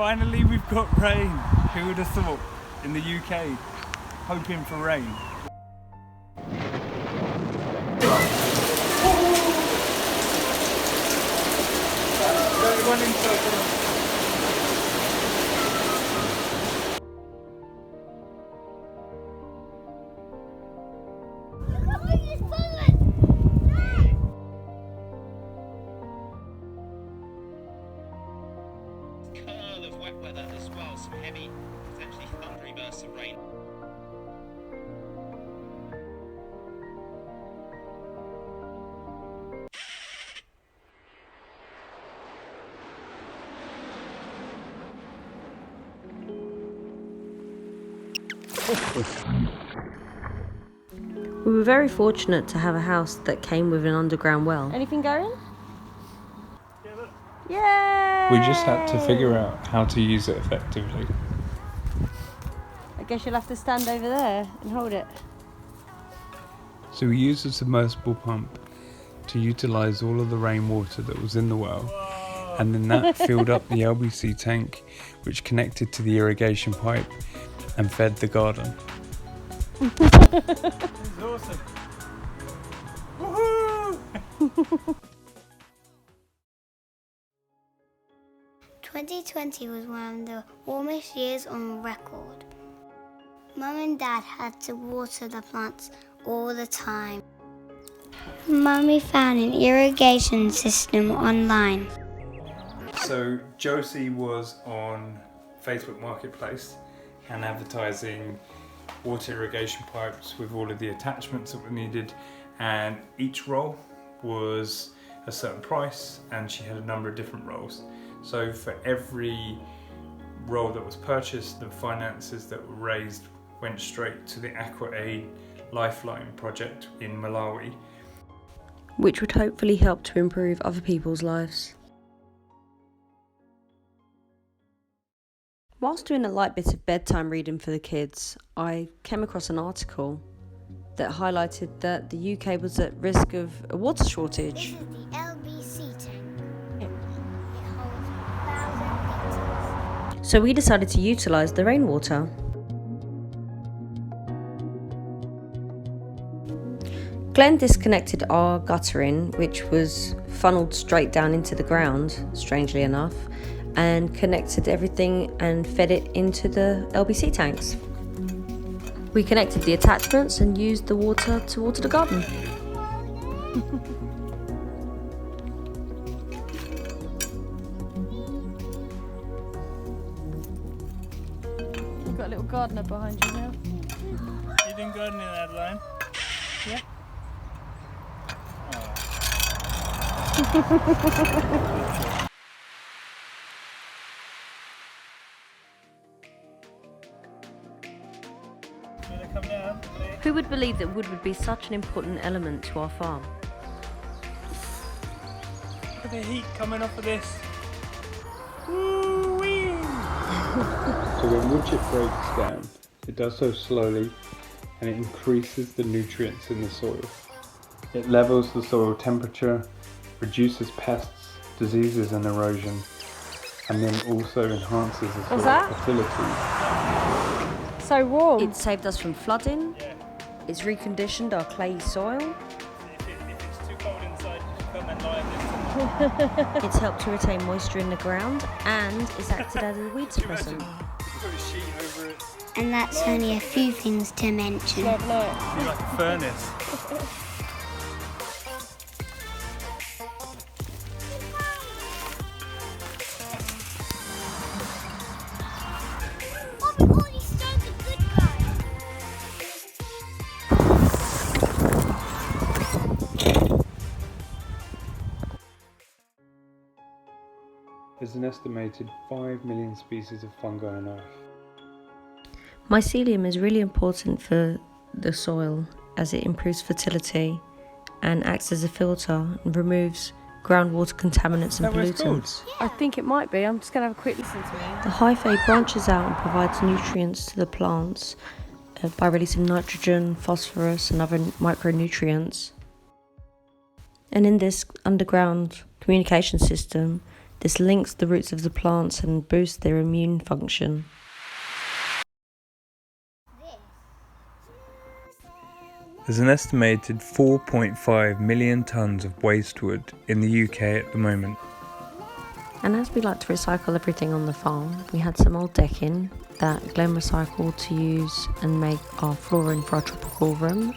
Finally we've got rain. Who would have thought? In the UK, hoping for rain. Everyone inside. Curl of wet weather as well, some heavy, potentially thundery bursts of rain. We were very fortunate to have a house that came with an underground well. Anything going? Yeah! We just had to figure out how to use it effectively. I guess you'll have to stand over there and hold it. So we used a submersible pump to utilise all of the rainwater that was in the well, and then that filled up the LBC tank, which connected to the irrigation pipe and fed the garden. This is awesome. Woohoo! 2020 was one of the warmest years on record. Mum and Dad had to water the plants all the time. Mummy found an irrigation system online. So Josie was on Facebook Marketplace and advertising water irrigation pipes with all of the attachments that were needed, and each roll was a certain price, and she had a number of different rolls. So for every roll that was purchased, the finances that were raised went straight to the AquaAid Lifeline project in Malawi, which would hopefully help to improve other people's lives. Whilst doing a light bit of bedtime reading for the kids, I came across an article that highlighted that the UK was at risk of a water shortage. This is the LBC tank. It holds 1,000 litres. So we decided to utilise the rainwater. Glenn disconnected our guttering, which was funneled straight down into the ground, strangely enough, and connected everything and fed it into the LBC tanks. We connected the attachments and used the water to water the garden. You've got a little gardener behind you now. You doing gardening, Adeline? Yeah? Come down, please. Who would believe that wood would be such an important element to our farm? Look at the heat coming off of this. Woo-wee! So when wood chip breaks down, it does so slowly, and it increases the nutrients in the soil. It levels the soil temperature, reduces pests, diseases and erosion, and then also enhances the soil fertility. So warm. It saved us from flooding. Yeah. It's reconditioned our clayey soil. If it's too cold inside, just come and lie in. It's helped to retain moisture in the ground, and it's acted as a weed suppressant. Put a sheet over it. And that's only a few things to mention. Be like a furnace. There's an estimated 5 million species of fungi on Earth. Mycelium is really important for the soil as it improves fertility and acts as a filter and removes groundwater contaminants and pollutants. I think it might be. I'm just going to have a quick listen to it. The hyphae branches out and provides nutrients to the plants by releasing nitrogen, phosphorus and other micronutrients. And in this underground communication system, This links the roots of the plants and boosts their immune function. There's an estimated 4.5 million tonnes of waste wood in the UK at the moment. And as we like to recycle everything on the farm, we had some old decking that Glenn recycled to use and make our flooring for our tropical room.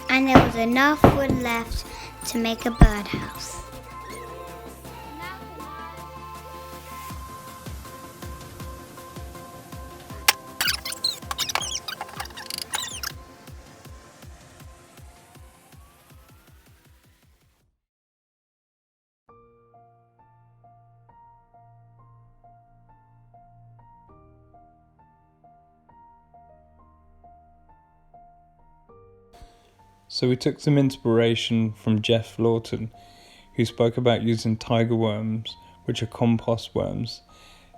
And there was enough wood left to make a birdhouse. So we took some inspiration from Jeff Lawton, who spoke about using tiger worms, which are compost worms.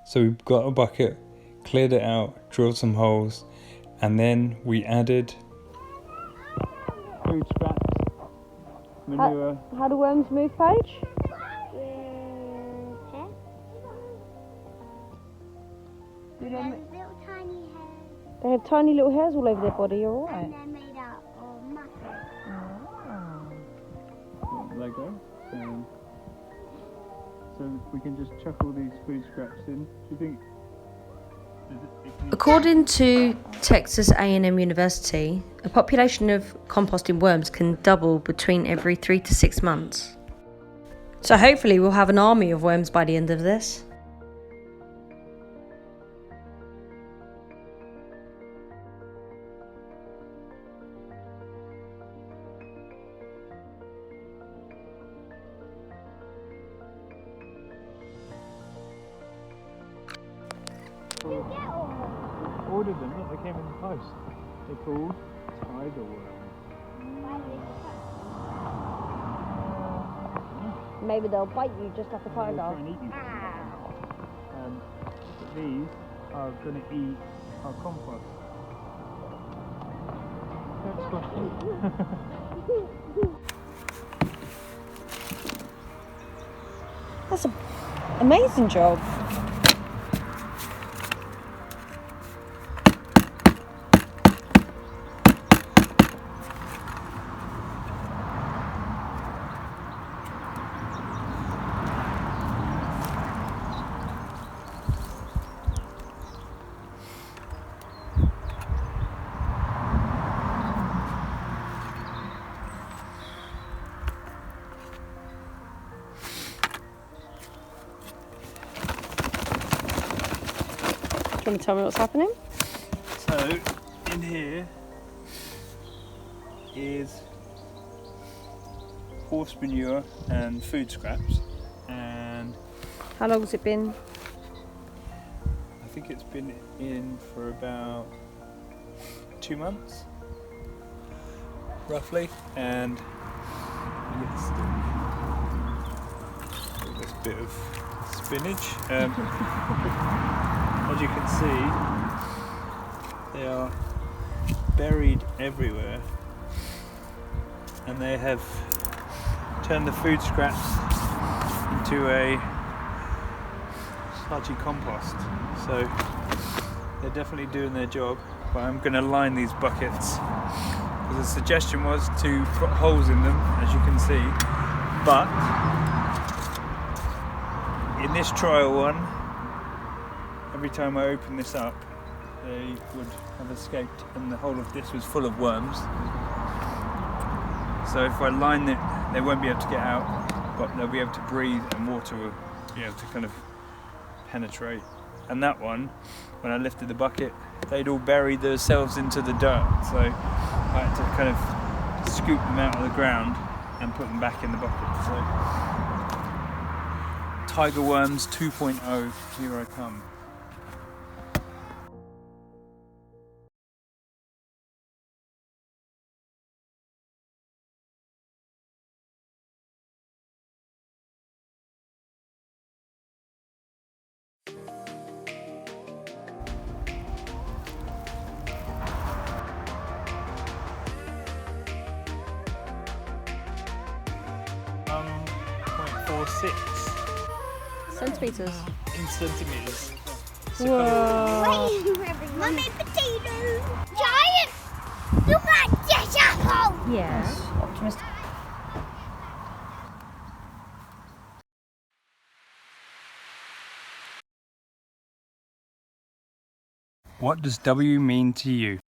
So we got a bucket, cleared it out, drilled some holes, and then we added food scraps, manure. How do worms move, Paige? Little tiny hairs, They have tiny little hairs all over their body, you're alright. and they're made up of muscle. There you go. So we can just chuck all these food scraps in. Do you think? According to Texas A&M University, a population of composting worms can double between every 3 to 6 months. So hopefully we'll have an army of worms by the end of this. Ordered them, look, they came in the post. They're called tiger worms. Maybe they'll bite you just like a They'll tiger. try and eat you. But these are going to eat our compost. Don't squash them. That's an amazing job. Do you want to tell me what's happening? So, in here is horse manure and food scraps, and How long has it been? I think it's been in for about 2 months, roughly, and it's this bit of spinach. As you can see, they are buried everywhere, and they have turned the food scraps into a sludgy compost. So they're definitely doing their job, but I'm going to line these buckets because the suggestion was to put holes in them, as you can see, but in this trial one, every time I open this up, they would have escaped, and the whole of this was full of worms. So if I line it, they won't be able to get out, but they'll be able to breathe, and water will be able to kind of penetrate. And that one, when I lifted the bucket, they'd all buried themselves into the dirt, so I had to kind of scoop them out of the ground and put them back in the bucket. So Tiger Worms 2.0, here I come. .46. So Centimeters. in centimeters. Whoa. Mummy potato! Giant! Look at this apple! Yeah. Optimistic. What does W mean to you?